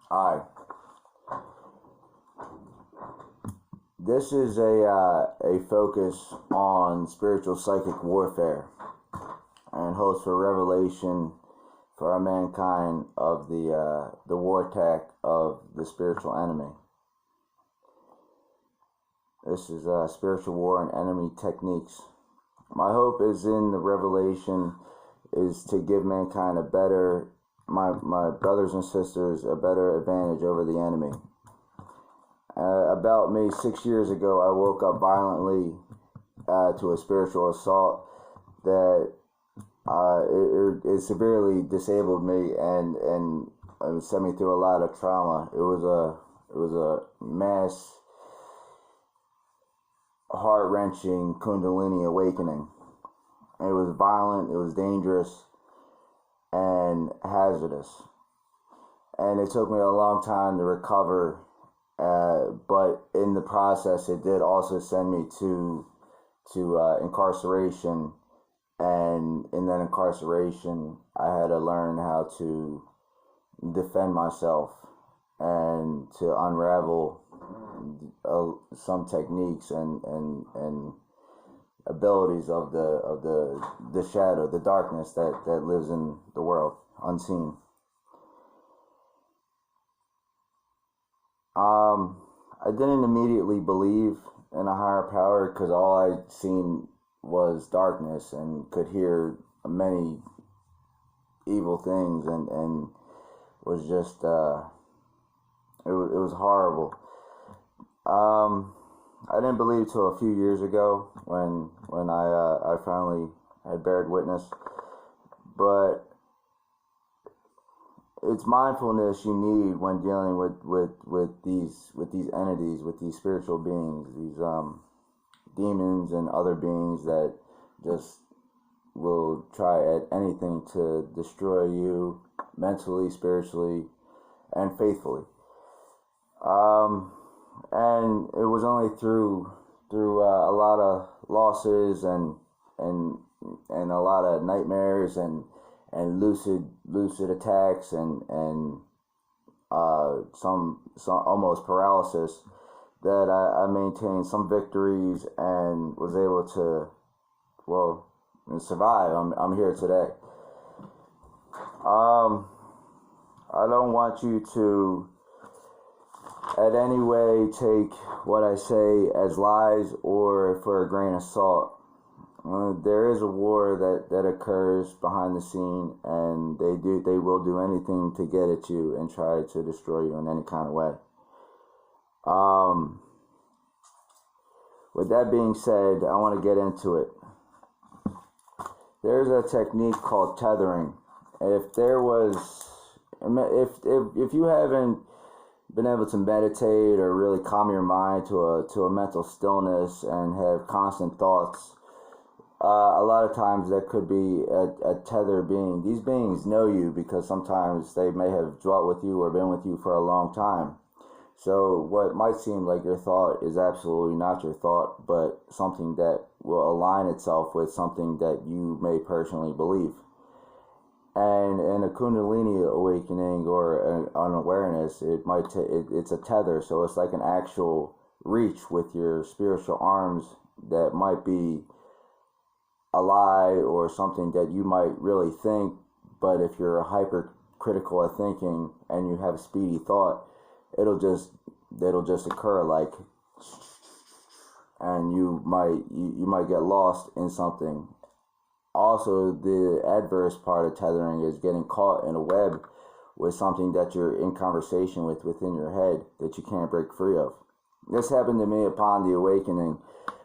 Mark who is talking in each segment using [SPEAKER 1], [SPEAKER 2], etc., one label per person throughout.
[SPEAKER 1] Hi. This is a focus on spiritual psychic warfare and hopes for revelation for our mankind of the war attack of the spiritual enemy. This is spiritual war and enemy techniques. My hope is in the revelation is to give mankind my brothers and sisters, a better advantage over the enemy. About maybe 6 years ago, I woke up violently to a spiritual assault that it severely disabled me and sent me through a lot of trauma. It was a mass, heart-wrenching Kundalini awakening. It was violent, it was dangerous, and hazardous. And it took me a long time to recover, but in the process, it did also send me to incarceration. And in that incarceration, I had to learn how to defend myself and to unravel some techniques and abilities of the shadow, the darkness that lives in the world, unseen. I didn't immediately believe in a higher power because all I'd seen was darkness and could hear many evil things and was just it was horrible. I didn't believe till a few years ago when I finally had bared witness, but it's mindfulness you need when dealing with these entities, with these spiritual beings, these demons and other beings that just will try at anything to destroy you mentally, spiritually, and faithfully. And it was only through a lot of losses and a lot of nightmares and lucid attacks and some almost paralysis that I maintained some victories and was able to survive. I'm here today. I don't want you to at any way take what I say as lies or for a grain of salt. There is a war that occurs behind the scene, and they will do anything to get at you and try to destroy you in any kind of way. With that being said, I want to get into it. There's a technique called tethering. If you haven't been able to meditate or really calm your mind to a mental stillness and have constant thoughts, a lot of times that could be a tether being. These beings know you because sometimes they may have dwelt with you or been with you for a long time. So what might seem like your thought is absolutely not your thought, but something that will align itself with something that you may personally believe. And in a Kundalini awakening or an awareness, it's a tether. So it's like an actual reach with your spiritual arms that might be a lie or something that you might really think. But if you're hypercritical at thinking and you have speedy thought, it'll just occur like, and you might get lost in something. Also, the adverse part of tethering is getting caught in a web with something that you're in conversation with within your head that you can't break free of. This happened to me upon the awakening,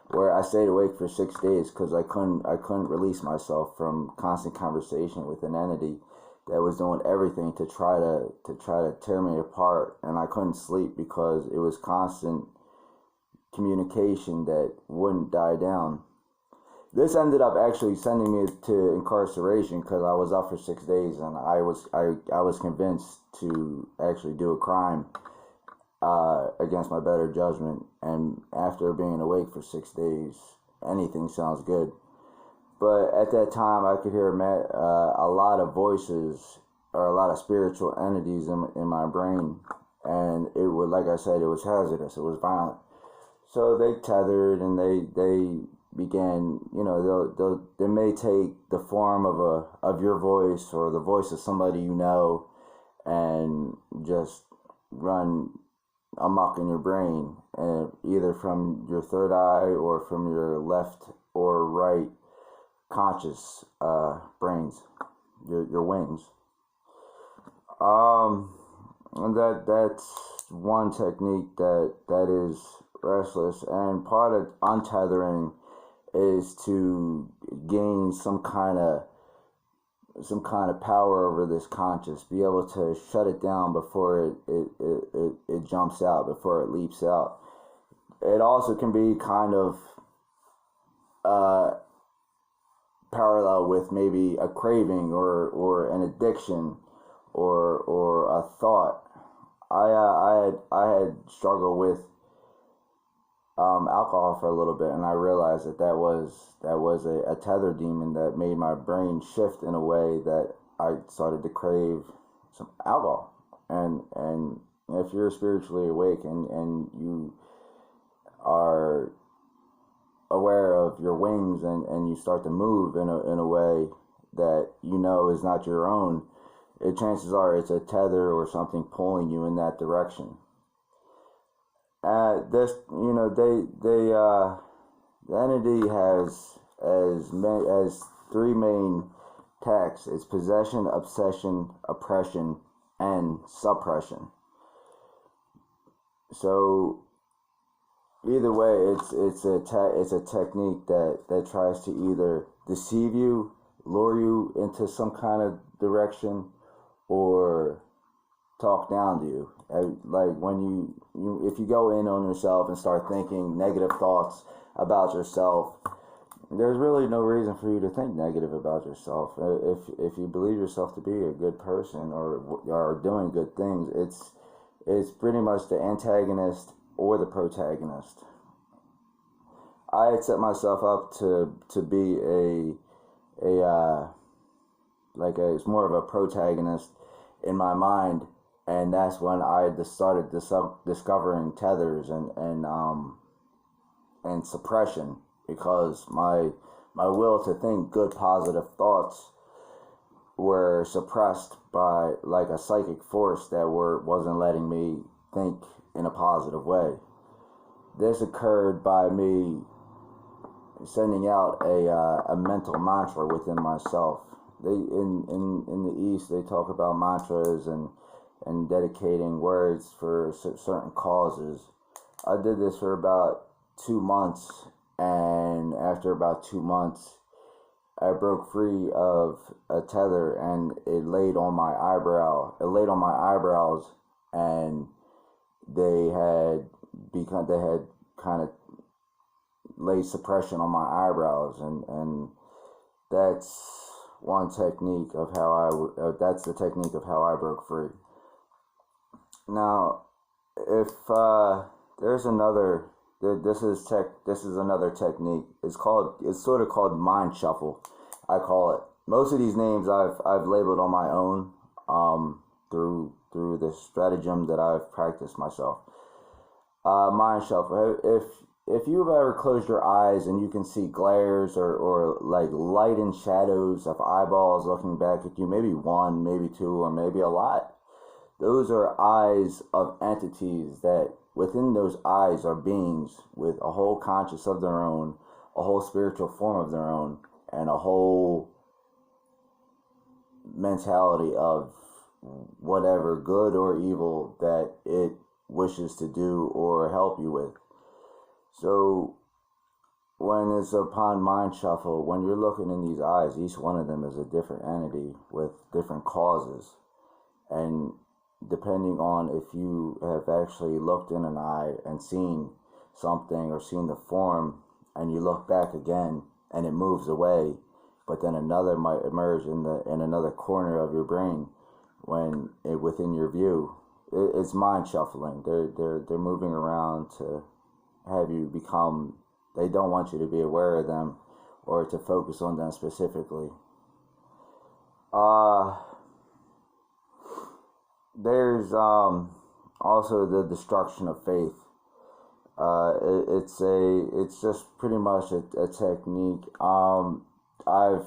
[SPEAKER 1] where I stayed awake for 6 days because I couldn't release myself from constant conversation with an entity that was doing everything to try to tear me apart, and I couldn't sleep because it was constant communication that wouldn't die down. This ended up actually sending me to incarceration because I was up for 6 days and I was convinced to actually do a crime against my better judgment. And after being awake for 6 days, anything sounds good. But at that time, I could hear a lot of voices or a lot of spiritual entities in my brain, and it would, like I said, it was hazardous. It was violent. So they tethered, and they began. They may take the form of your voice or the voice of somebody you know, and just run amok in your brain, and either from your third eye or from your left or right conscious brains, your wings. And that's one technique that is restless, and part of untethering is to gain some kind of power over this conscious, be able to shut it down before it jumps out, before it leaps out. It also can be kind of parallel with maybe a craving or an addiction or a thought. I had struggled with alcohol for a little bit, and I realized that was a tether demon that made my brain shift in a way that I started to crave some alcohol. And if you're spiritually awake and you are aware of your wings, and you start to move in a way that is not your own, chances are it's a tether or something pulling you in that direction. The entity has three main attacks. It's possession, obsession, oppression, and suppression. So either way, it's a technique that tries to either deceive you, lure you into some kind of direction, or talk down to you. Like when if you go in on yourself and start thinking negative thoughts about yourself, there's really no reason for you to think negative about yourself. If you believe yourself to be a good person or doing good things, it's pretty much the antagonist or the protagonist. I had set myself up to be it's more of a protagonist in my mind, and that's when I started discovering tethers and suppression, because my will to think good positive thoughts were suppressed by like a psychic force that wasn't letting me think in a positive way. This occurred by me sending out a mental mantra within myself. They in the East, they talk about mantras and dedicating words for certain causes. I did this for about 2 months, and after about 2 months, I broke free of a tether, and it laid on my eyebrow. It laid on my eyebrows, and they had kind of laid suppression on my eyebrows, and that's one technique of how that's the technique of how I broke free. Now, if there's another, this is another technique. It's sort of called mind shuffle, I call it. Most of these names I've labeled on my own, through the stratagem that I've practiced myself. Mind shuffle. If you've ever closed your eyes and you can see glares or like light and shadows of eyeballs looking back at you, maybe one, maybe two, or maybe a lot, those are eyes of entities that within those eyes are beings with a whole conscious of their own, a whole spiritual form of their own, and a whole mentality of whatever good or evil that it wishes to do or help you with. So when it's upon mind shuffle, when you're looking in these eyes, each one of them is a different entity with different causes. And depending on if you have actually looked in an eye and seen something or seen the form, and you look back again and it moves away, but then another might emerge in another corner of your brain when within your view. It's mind shuffling. They're moving around to have you become. They don't want you to be aware of them or to focus on them specifically. There's also the destruction of faith. It's just pretty much a technique. I've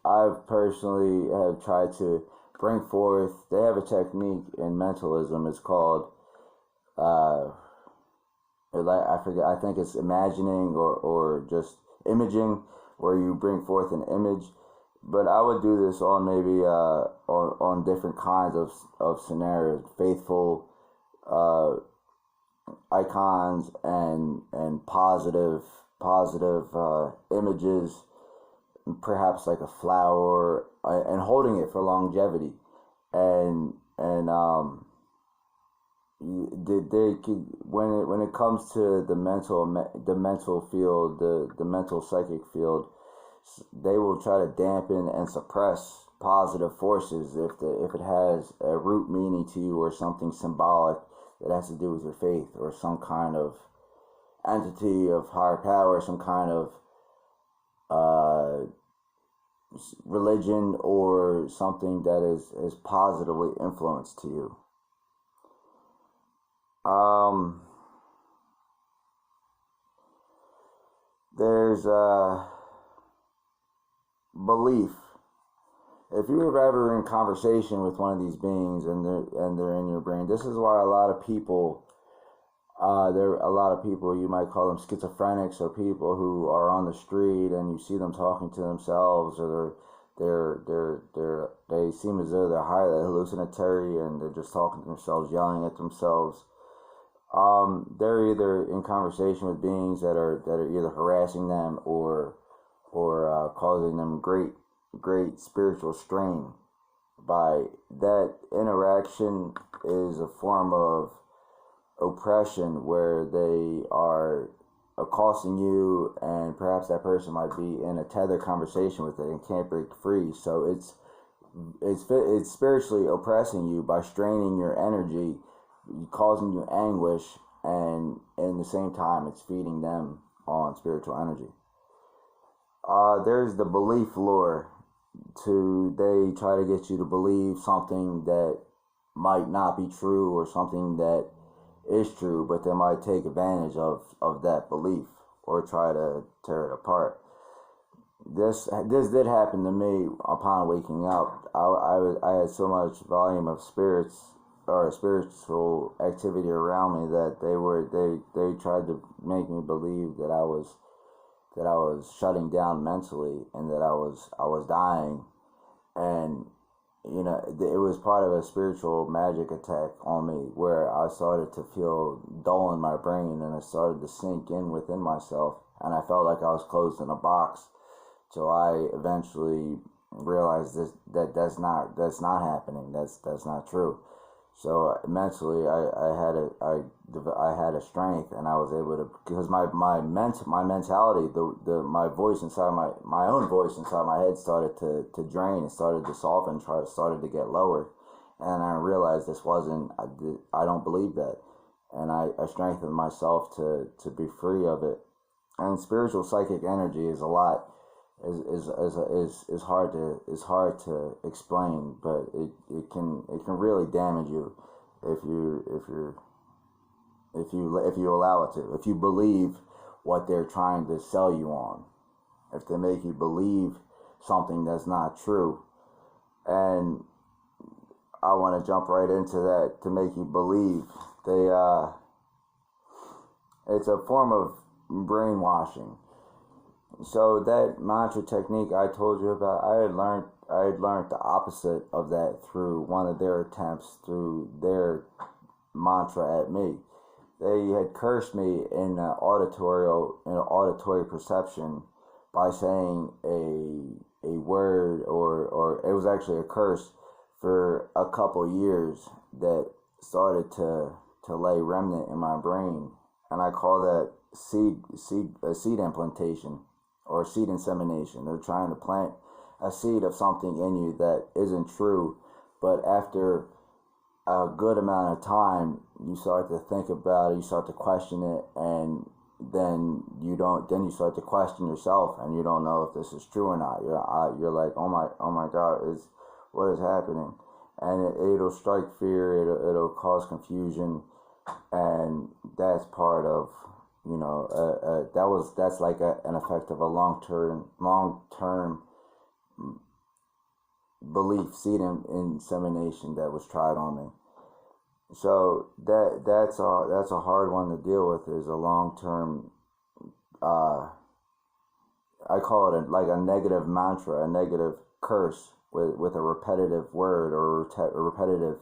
[SPEAKER 1] I've personally have tried to bring forth. They have a technique in mentalism. It's called uh, like I forget. I think it's imagining or just imaging, where you bring forth an image. But I would do this on maybe on different kinds of scenarios, faithful uh, icons and positive images, perhaps like a flower, and holding it for longevity, and when it comes to the mental field, the mental psychic field, they will try to dampen and suppress positive forces if it has a root meaning to you, or something symbolic that has to do with your faith, or some kind of entity of higher power, some kind of uh, religion, or something that is positively influenced to you. Um, there's belief. If you were ever in conversation with one of these beings, and they're in your brain, this is why a lot of people, there are a lot of people, you might call them schizophrenics, or people who are on the street and you see them talking to themselves, or they seem as though they're highly hallucinatory, and they're just talking to themselves, yelling at themselves. They're either in conversation with beings that are either harassing them, or causing them great spiritual strain. By that interaction is a form of oppression, where they are accosting you, and perhaps that person might be in a tethered conversation with it and can't break free. So it's spiritually oppressing you by straining your energy, causing you anguish, and in the same time it's feeding them on spiritual energy. There's the belief lure. They try to get you to believe something that might not be true, or something that is true, but they might take advantage of that belief, or try to tear it apart. This did happen to me upon waking up. I had so much volume of spirits, or spiritual activity around me, that they tried to make me believe that I was shutting down mentally, and that I was dying. And it was part of a spiritual magic attack on me, where I started to feel dull in my brain, and it started to sink in within myself, and I felt like I was closed in a box. So I eventually realized that's not happening. That's not true. So mentally, I had a strength, and I was able to, because my mentality, my voice inside, my own voice inside my head started to drain, and started to soften, started to get lower, and I realized this wasn't, I don't believe that, and I strengthened myself to be free of it. And spiritual psychic energy is a lot, is hard to explain, but it can really damage you if you allow it to. If you believe what they're trying to sell you on, if they make you believe something that's not true. And I want to jump right into that. To make you believe, it's a form of brainwashing. So that mantra technique I told you about, I had learned the opposite of that through one of their attempts, through their mantra at me. They had cursed me in auditory perception, by saying a word, or it was actually a curse, for a couple years, that started to lay remnant in my brain, and I call that seed implantation, or seed insemination. They're trying to plant a seed of something in you that isn't true, but after a good amount of time, you start to think about it, you start to question it, and then you start to question yourself, and you don't know if this is true or not. You're like, oh my God, what is happening? and it'll strike fear. It'll cause confusion, and that's part of, that's like an effect of a long term belief, seed insemination that was tried on me. So that's a hard one to deal with. Is a long term. I call it like a negative mantra, a negative curse with a repetitive word or a repetitive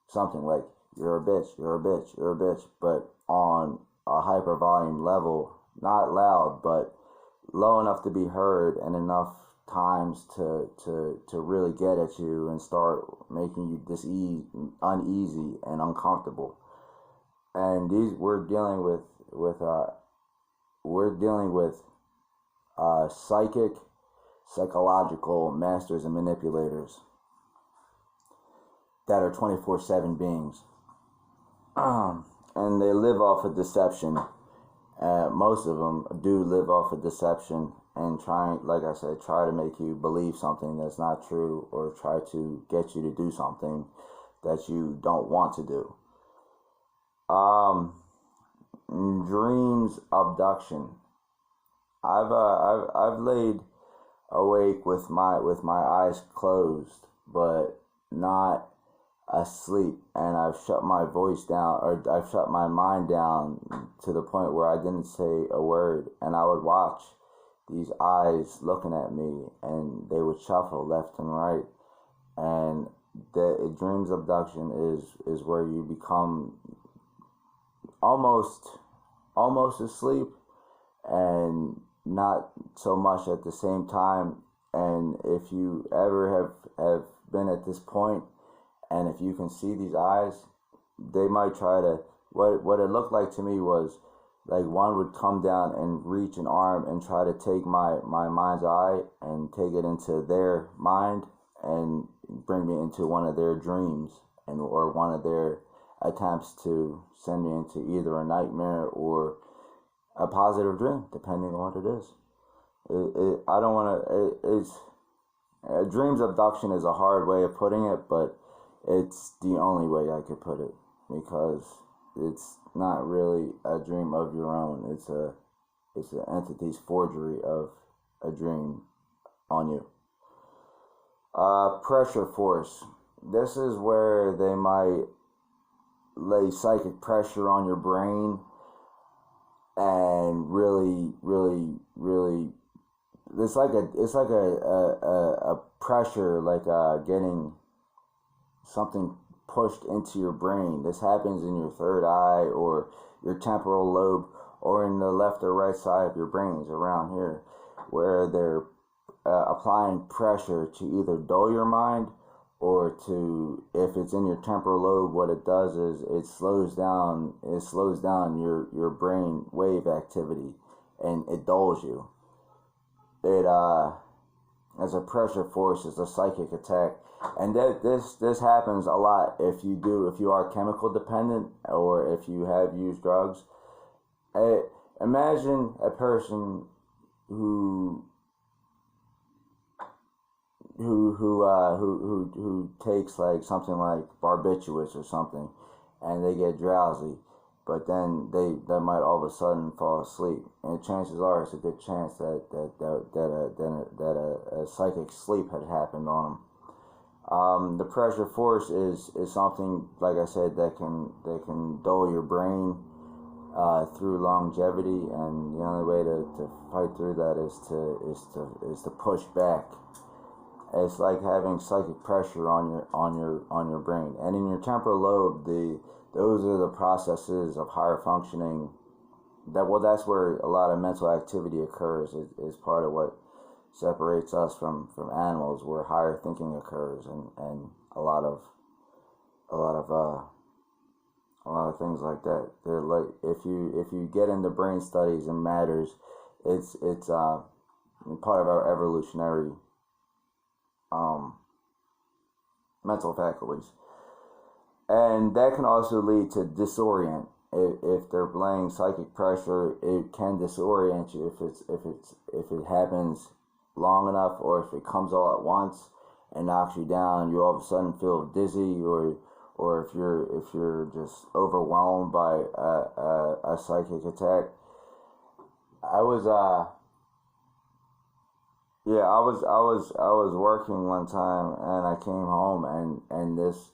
[SPEAKER 1] something like "you're a bitch, you're a bitch, you're a bitch," but on a hyper volume level, not loud, but low enough to be heard and enough times to really get at you and start making you uneasy and uncomfortable. And these we're dealing with psychological masters and manipulators that are 24/7 beings. And they live off of deception. Most of them do live off of deception and like I said, try to make you believe something that's not true, or try to get you to do something that you don't want to do. Dreams abduction. I've laid awake with my eyes closed, but not asleep, and I've shut my voice down, or I've shut my mind down to the point where I didn't say a word, and I would watch these eyes looking at me, and they would shuffle left and right. And the dreams abduction is where you become almost asleep and not so much at the same time. And if you ever have been at this point, and if you can see these eyes, they might try to, what it looked like to me was like one would come down and reach an arm and try to take my mind's eye and take it into their mind and bring me into one of their dreams, or one of their attempts to send me into either a nightmare or a positive dream, depending on what it is. I don't want to. Dreams abduction is a hard way of putting it, but it's the only way I could put it, because it's not really a dream of your own. It's an entity's forgery of a dream on you. Pressure force. This is where they might lay psychic pressure on your brain and really it's like a pressure, like getting something pushed into your brain. This happens in your third eye or your temporal lobe, or in the left or right side of your brains around here, where they're applying pressure to either dull your mind, or to, if it's in your temporal lobe, what it does is it slows down your brain wave activity, and it dulls you. It as a pressure force, is a psychic attack. And this happens a lot if you are chemical dependent, or if you have used drugs. Imagine a person who takes like something like barbiturates or something, and they get drowsy, but then they might all of a sudden fall asleep, and chances are it's a good chance that a psychic sleep had happened on them. The pressure force is something, like I said, that can dull your brain through longevity, and the only way to fight through that is to push back. It's like having psychic pressure on your brain, and in your temporal lobe, those are the processes of higher functioning. That's where a lot of mental activity occurs. Is part of what separates us from animals, where higher thinking occurs, and a lot of things like that. They're like, if you get into brain studies and matters, it's part of our evolutionary mental faculties, and that can also lead to disorient. If they're laying psychic pressure, it can disorient you if it happens long enough, or if it comes all at once, and knocks you down, you all of a sudden feel dizzy, or if you're just overwhelmed by a psychic attack. I was yeah, I was working one time, and I came home, and this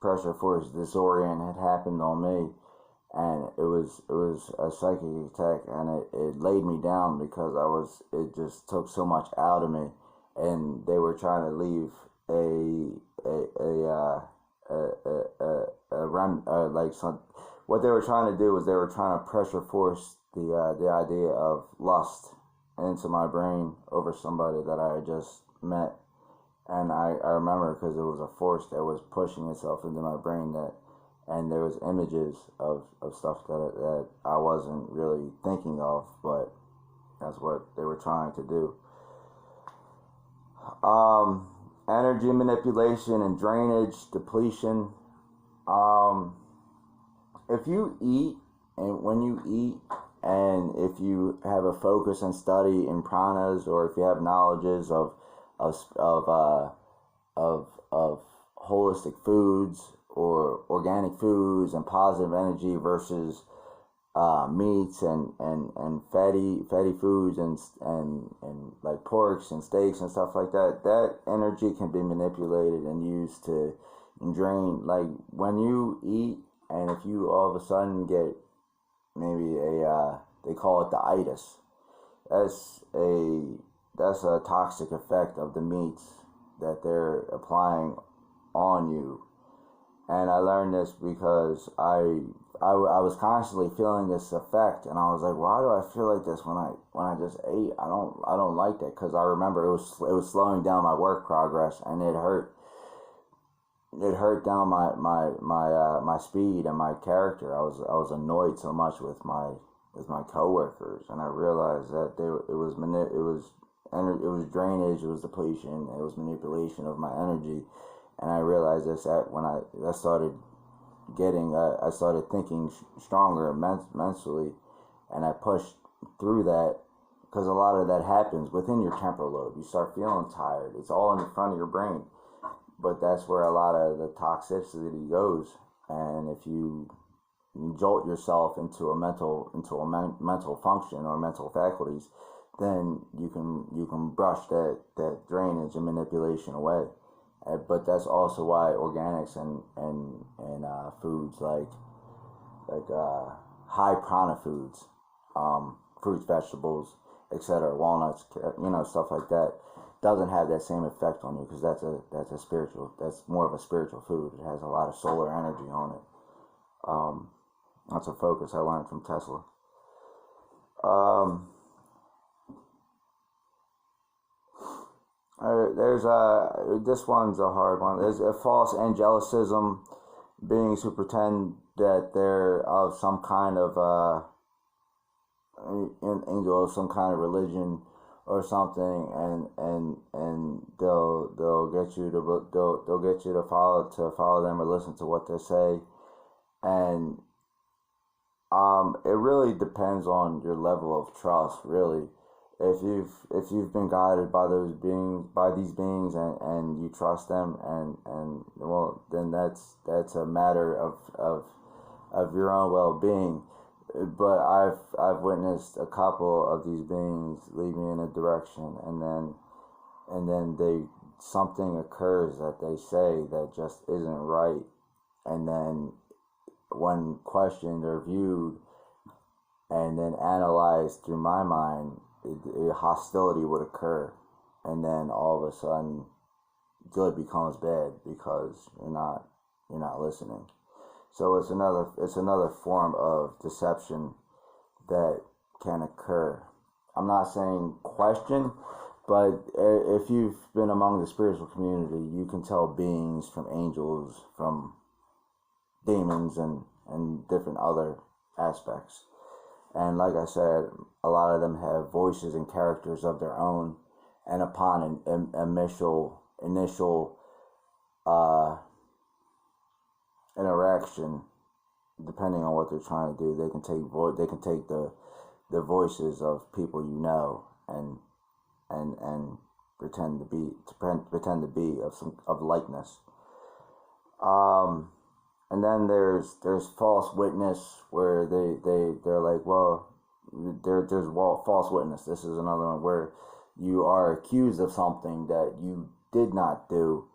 [SPEAKER 1] pressure force disorient had happened on me, and it was a psychic attack, and it laid me down because it just took so much out of me, and they were trying to leave like some, what they were trying to do was they were trying to pressure force the idea of lust into my brain over somebody that I had just met. And I remember, because it was a force that was pushing itself into my brain, and there was images of stuff that I wasn't really thinking of, but that's what they were trying to do. Energy manipulation and drainage, depletion. If you eat, and when you eat, and if you have a focus and study in pranas, or if you have knowledges of holistic foods or organic foods and positive energy versus meats and fatty foods and like porks and steaks and stuff like that, that energy can be manipulated and used to drain. Like when you eat, and if you all of a sudden get maybe they call it the itis, that's a toxic effect of the meats that they're applying on you. And I learned this because I was constantly feeling this effect, and I was like, why do I feel like this when I just ate? I don't like that, because I remember it was slowing down my work progress, and it hurt down my speed and my character. I was annoyed so much with my coworkers, and I realized that it was drainage, it was depletion, it was manipulation of my energy. And I realized this when I started I started thinking stronger mentally, and I pushed through that, because a lot of that happens within your temporal lobe. You start feeling tired. It's all in the front of your brain, but that's where a lot of the toxicity goes. And if you jolt yourself into a mental function or mental faculties, then you can brush that drainage and manipulation away. But that's also why organics and foods like high prana foods, fruits, vegetables, etc., walnuts, stuff like that, doesn't have that same effect on you, because that's more of a spiritual food. It has a lot of solar energy on it. That's a focus I learned from Tesla. There's this one's a hard one. There's a false angelicism, beings who pretend that they're of some kind of angel of some kind of religion or something, and they'll get you to follow them or listen to what they say, and it really depends on your level of trust, really. If you've been guided by these beings, and you trust them, and well, then that's a matter of your own well-being. But I've witnessed a couple of these beings lead me in a direction, and then something occurs that they say that just isn't right, and then when questioned or viewed and then analyzed through my mind, hostility would occur, and then all of a sudden good becomes bad because you're not listening. So it's another form of deception that can occur. I'm not saying question, but if you've been among the spiritual community, you can tell beings from angels, from demons, and different other aspects. And like I said, a lot of them have voices and characters of their own, and upon an initial interaction, depending on what they're trying to do, they can take the voices of people and pretend to be of likeness. Um, and then there's false witness, where they're like, well, there's false witness. This is another one where you are accused of something that you did not do,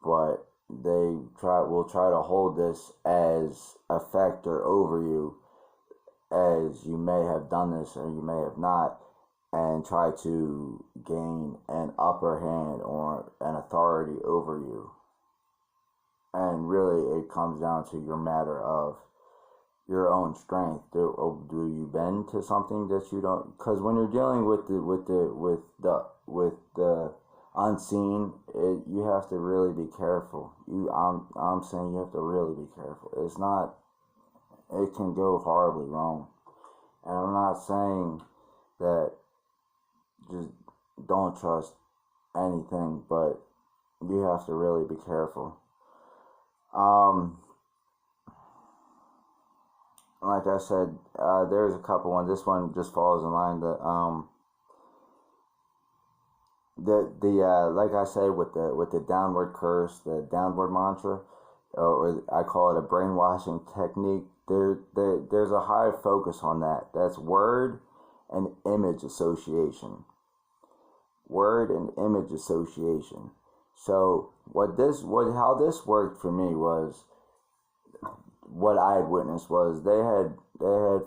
[SPEAKER 1] but they will try to hold this as a factor over you, as you may have done this or you may have not, and try to gain an upper hand or an authority over you. And really, it comes down to your matter of your own strength. Do you bend to something that you don't? Because when you're dealing with the unseen, you have to really be careful. I'm saying you have to really be careful. It's not. It can go horribly wrong, and I'm not saying that just don't trust anything, but you have to really be careful. Like I said, there's a couple ones. This one just falls in line. Like I said, with the downward curse, the downward mantra, or I call it a brainwashing technique. There's a high focus on that. That's word and image association. Word and image association. So how this worked for me was, what I had witnessed was they had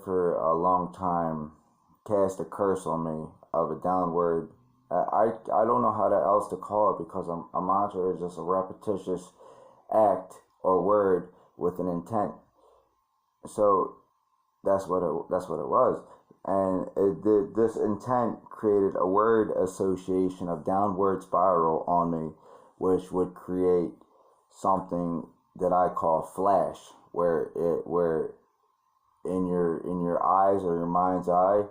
[SPEAKER 1] for a long time cast a curse on me of a downward. I don't know how else to call it, because a mantra is just a repetitious act or word with an intent. So that's what it was, and this intent created a word association of downward spiral on me, which would create something that I call flash, where in your eyes or your mind's eye,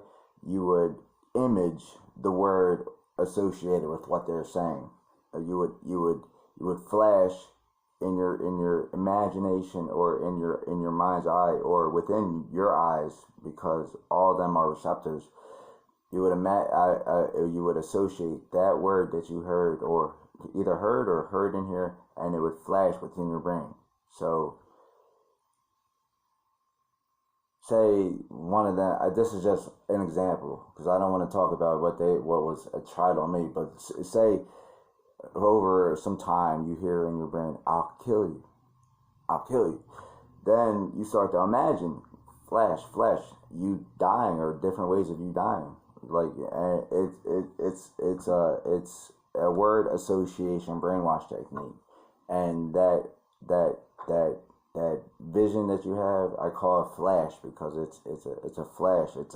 [SPEAKER 1] you would image the word associated with what they're saying. You would flash in your imagination, or in your mind's eye, or within your eyes, because all of them are receptors. You would associate that word that you heard, or either heard in here, and it would flash within your brain. So, say one of them. This is just an example, because I don't want to talk about what was tried on me. But say over some time you hear in your brain, "I'll kill you, I'll kill you." Then you start to imagine flash, you dying, or different ways of you dying. Like, it's a word association brainwash technique, and that vision that you have, I call it flash, because it's a flash. It's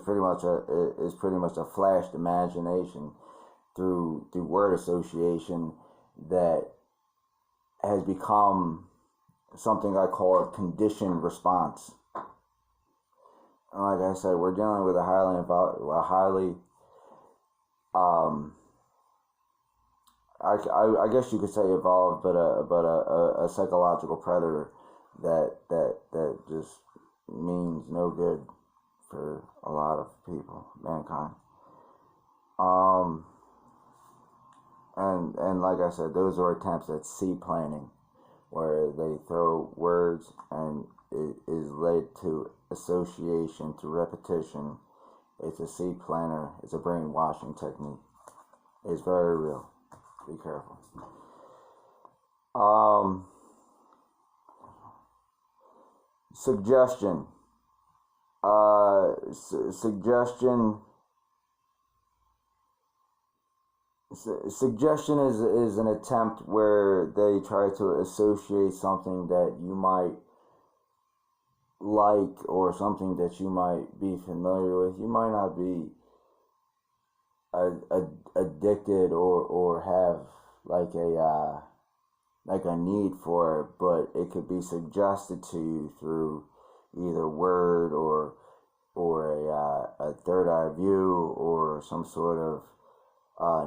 [SPEAKER 1] pretty much a flashed imagination through word association that has become something I call a conditioned response. And like I said, we're dealing with a highly I guess you could say evolved, but a psychological predator that just means no good for a lot of people, mankind. And like I said, those are attempts at seed planting, where they throw words and it is led to association, to repetition. It's a seed planter. It's a brainwashing technique. It's very real. Be careful. Suggestion. Suggestion is an attempt where they try to associate something that you might like, or something that you might be familiar with. You might not be addicted or have like a need for it, but it could be suggested to you through either word or a third eye view, or some sort of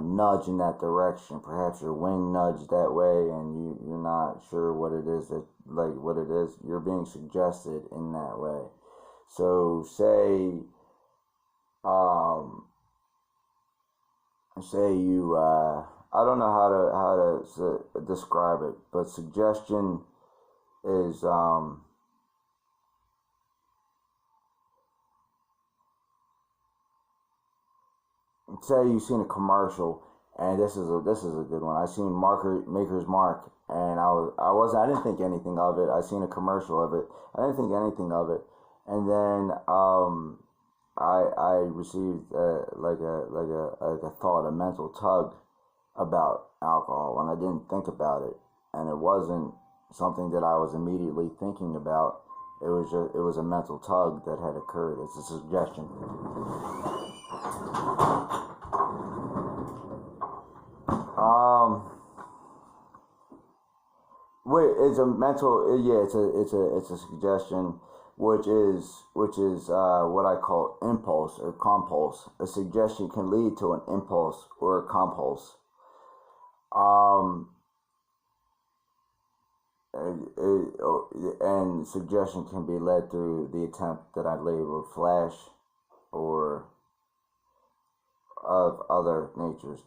[SPEAKER 1] nudge in that direction. Perhaps your wing nudged that way, and you're not sure what it is you're being suggested in that way. So say um, say you, I don't know how to describe it, but suggestion is, say you've seen a commercial, and this is a good one. I seen Maker's Mark, and I didn't think anything of it. I seen a commercial of it. I didn't think anything of it, and then I received like a thought, a mental tug about alcohol, and I didn't think about it, and it wasn't something that I was immediately thinking about. It was a mental tug that had occurred. It's a suggestion. Um, Wait, it's a mental. Yeah, it's a suggestion, which is what I call impulse or compulse. A suggestion can lead to an impulse or a compulse. Um, and suggestion can be led through the attempt that I labeled flash or of other natures.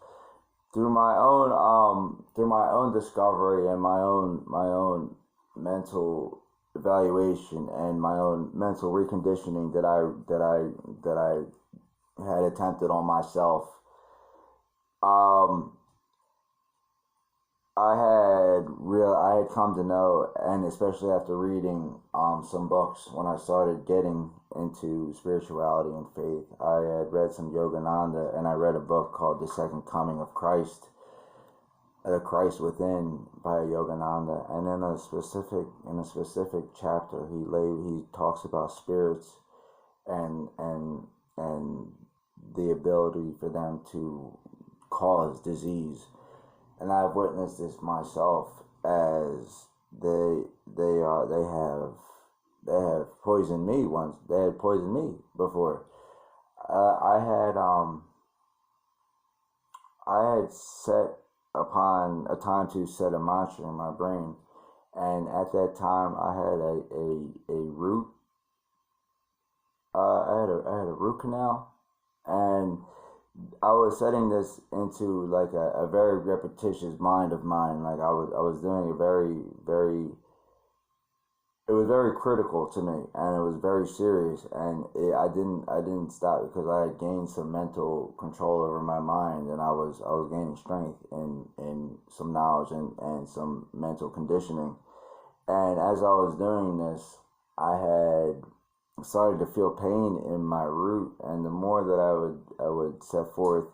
[SPEAKER 1] Through my own discovery and my own mental evaluation and my own mental reconditioning that I had attempted on myself. um I had come to know, and especially after reading some books when I started getting into spirituality and faith, I had read some Yogananda, and I read a book called The Second Coming of Christ, The Christ Within by Yogananda, and in a specific chapter he talks about spirits and and the ability for them to cause disease. And I've witnessed this myself, as they have poisoned me once. They had poisoned me before. I had set upon a time to set a mantra in my brain, and at that time I had a root. I had a root canal, and I was setting this into like a very repetitious mind of mine. Like I was doing a it was very critical to me, and it was very serious, and I didn't stop because I had gained some mental control over my mind, and I was gaining strength in some knowledge and some mental conditioning. And as I was doing this, I had started to feel pain in my root, and the more that I would set forth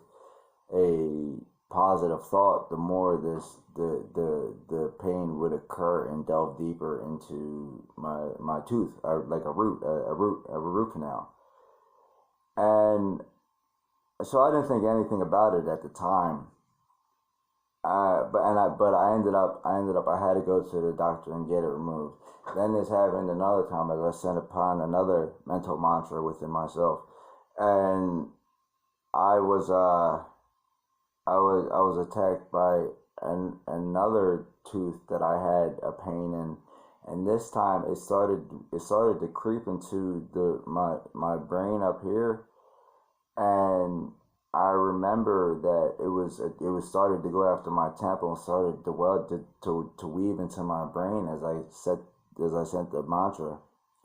[SPEAKER 1] a positive thought, the more the pain would occur and delve deeper into my tooth, or like a root canal. And so I didn't think anything about it at the time. But I had to go to the doctor and get it removed. Then this happened another time as I sent upon another mental mantra within myself, and I was I was attacked by another tooth that I had a pain in, and this time it started to creep into my brain up here, and I remember that it was started to go after my temple and started to well to weave into my brain as I sent the mantra.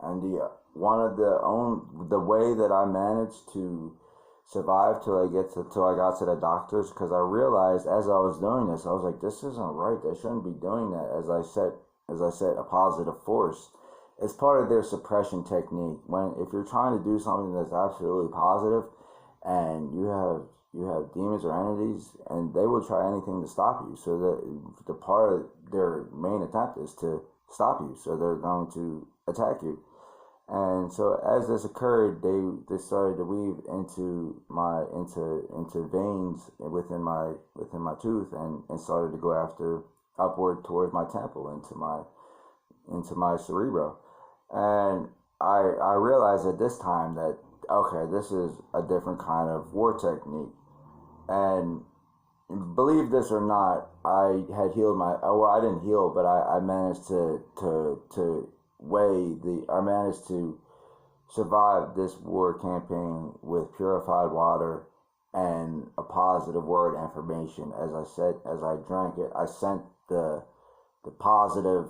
[SPEAKER 1] And the way that I managed to survive till I got to the doctors, because I realized as I was doing this, I was like, this isn't right. I shouldn't be doing that. As I set a positive force. It's part of their suppression technique. When if you're trying to do something that's absolutely positive, and you have demons or entities, and they will try anything to stop you. So the part of their main attempt is to stop you. So they're going to attack you. And so as this occurred, they started to weave into veins within my tooth, and started to go after upward towards my temple, into my cerebro. And I realized at this time that, okay, this is a different kind of war technique. And believe this or not, I had healed well, I didn't heal, but I managed to weigh the I managed to survived this war campaign with purified water and a positive word affirmation. As I said, as I drank it, I sent the positive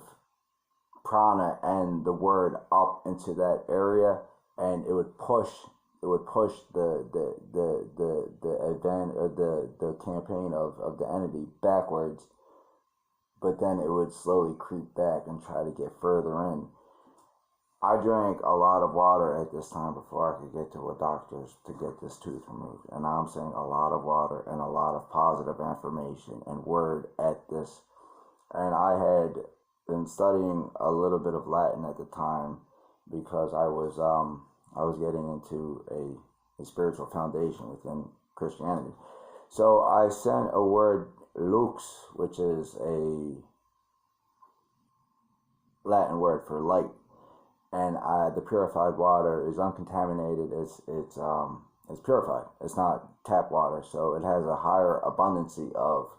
[SPEAKER 1] prana and the word up into that area, and it would push the event or the campaign of the entity backwards, but then it would slowly creep back and try to get further in. I drank a lot of water at this time before I could get to a doctor's to get this tooth removed. And I'm saying a lot of water and a lot of positive affirmation and word at this. And I had been studying a little bit of Latin at the time because I was getting into a spiritual foundation within Christianity. So I sent a word lux, which is a Latin word for light. And the purified water is uncontaminated. It's purified. It's not tap water, so it has a higher abundancy of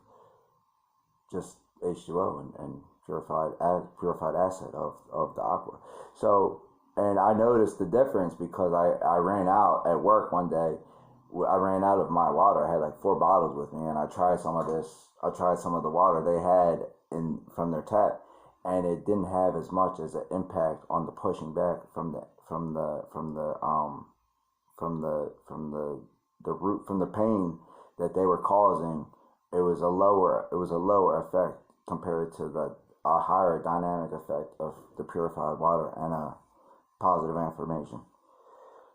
[SPEAKER 1] just H2O and purified acid of the aqua. So, and I noticed the difference because I ran out at work one day. I ran out of my water. I had like 4 bottles with me, and I tried some of this. I tried some of the water they had from their tap, and it didn't have as much as an impact on the pushing back from the root, from the pain that they were causing. It was a lower effect compared to a higher dynamic effect of the purified water and a positive affirmation.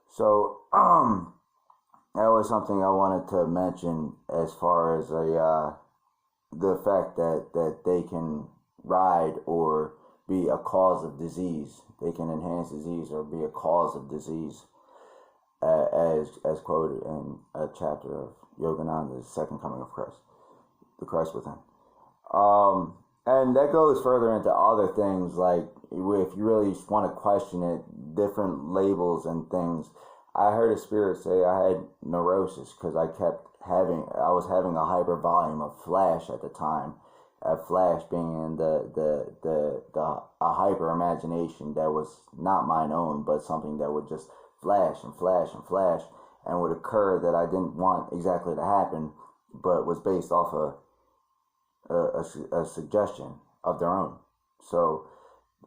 [SPEAKER 1] So that was something I wanted to mention as far as the fact that they can ride or be a cause of disease. They can enhance disease or be a cause of disease, as quoted in a chapter of Yogananda's Second Coming of Christ, the Christ Within. And that goes further into other things, like if you really want to question it, different labels and things. I heard a spirit say I had neurosis because I was having a hyper volume of flash at the time. A flash being a hyper imagination that was not mine own, but something that would just flash and flash and flash and would occur that I didn't want exactly to happen, but was based off a suggestion of their own. So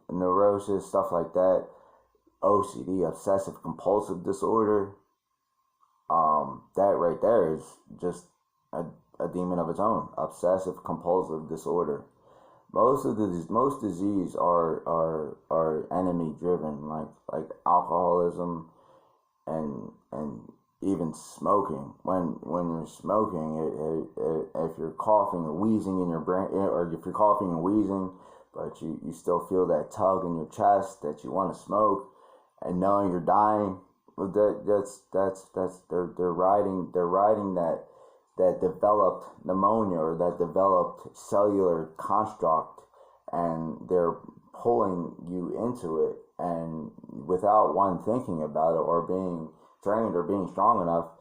[SPEAKER 1] neurosis, stuff like that, OCD, obsessive compulsive disorder, that right there is just a demon of its own. Obsessive compulsive disorder. Most disease are enemy driven, like alcoholism and even smoking. When you're smoking, if you're coughing or wheezing in your brain, or if you're coughing and wheezing, but you still feel that tug in your chest that you want to smoke, and knowing you're dying, they're riding that developed pneumonia or that developed cellular construct, and they're pulling you into it, and without one thinking about it or being trained or being strong enough,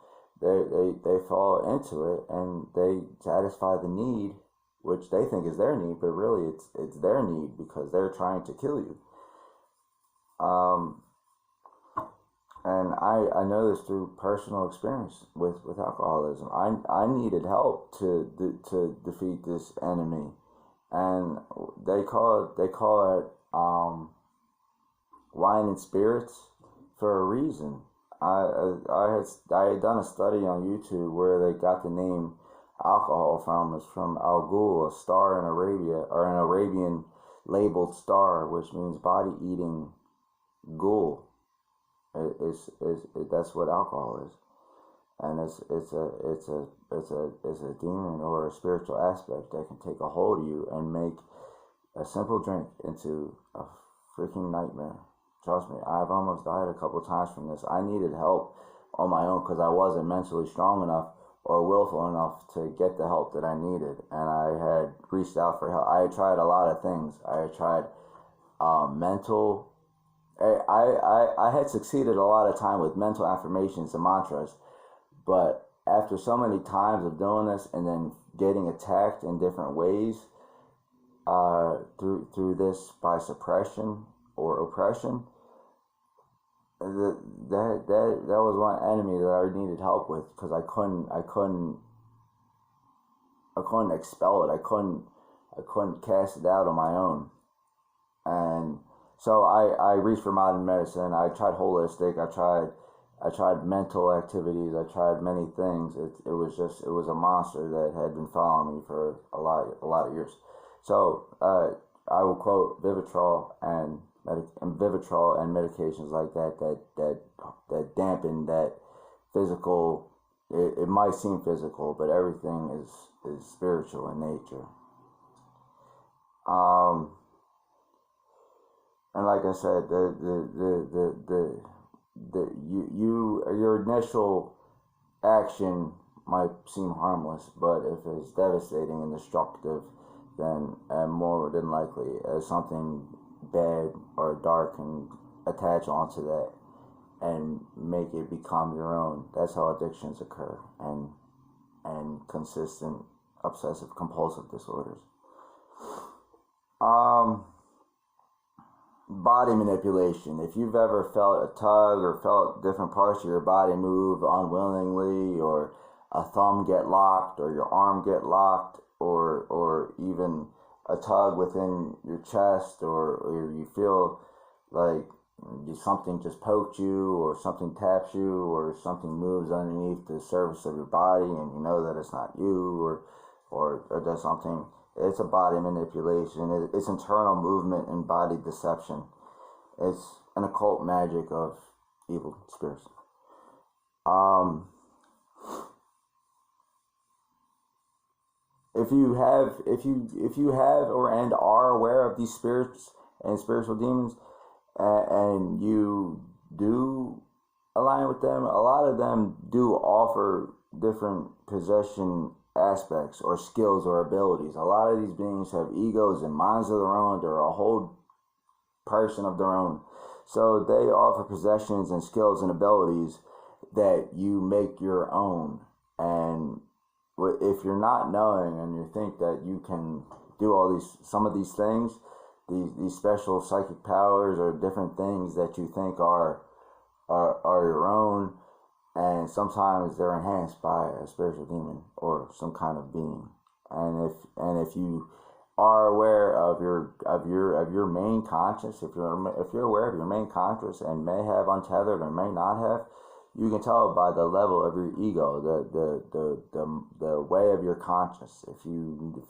[SPEAKER 1] they fall into it and they satisfy the need, which they think is their need, but really it's their need because they're trying to kill you. And I know this through personal experience with alcoholism. I needed help to defeat this enemy, and they call it wine and spirits for a reason. I had done a study on YouTube where they got the name alcohol from. It's from Al Ghul, a star in Arabia, or an Arabian labeled star, which means body eating ghoul. That's what alcohol is, and it's a demon or a spiritual aspect that can take a hold of you and make a simple drink into a freaking nightmare. Trust me, I've almost died a couple times from this. I needed help on my own because I wasn't mentally strong enough or willful enough to get the help that I needed, and I had reached out for help. I had tried a lot of things. I had tried mental. I had succeeded a lot of time with mental affirmations and mantras, but after so many times of doing this and then getting attacked in different ways through this by suppression or oppression, that was one enemy that I needed help with, because I couldn't expel it. I couldn't cast it out on my own. And so I reached for modern medicine. I tried holistic. I tried mental activities. I tried many things. It was a monster that had been following me for a lot of years. So I will quote Vivitrol and medications like that dampen that physical. It might seem physical, but everything is spiritual in nature. Um, and like I said, your initial action might seem harmless, but if it's devastating and destructive, then more than likely something bad or dark can attach onto that and make it become your own. That's how addictions occur, and consistent obsessive compulsive disorders. Um, Body manipulation. If you've ever felt a tug or felt different parts of your body move unwillingly, or a thumb get locked, or your arm get locked, or even a tug within your chest, or you feel like something just poked you, or something taps you, or something moves underneath the surface of your body, and you know that it's not you, or does something. It's a body manipulation. It's internal movement and body deception. It's an occult magic of evil spirits. Um, if you have or and are aware of these spirits and spiritual demons, and you do align with them, a lot of them do offer different possession aspects or skills or abilities. A lot of these beings have egos and minds of their own. They're a whole person of their own. So they offer possessions and skills and abilities that you make your own. And if you're not knowing and you think that you can do some of these things, these special psychic powers or different things that you think are your own, and sometimes they're enhanced by a spiritual demon or some kind of being. And if you are aware of your main conscious, if you're aware of your main conscious and may have untethered or may not have, you can tell by the level of your ego, the way of your conscious. If you feel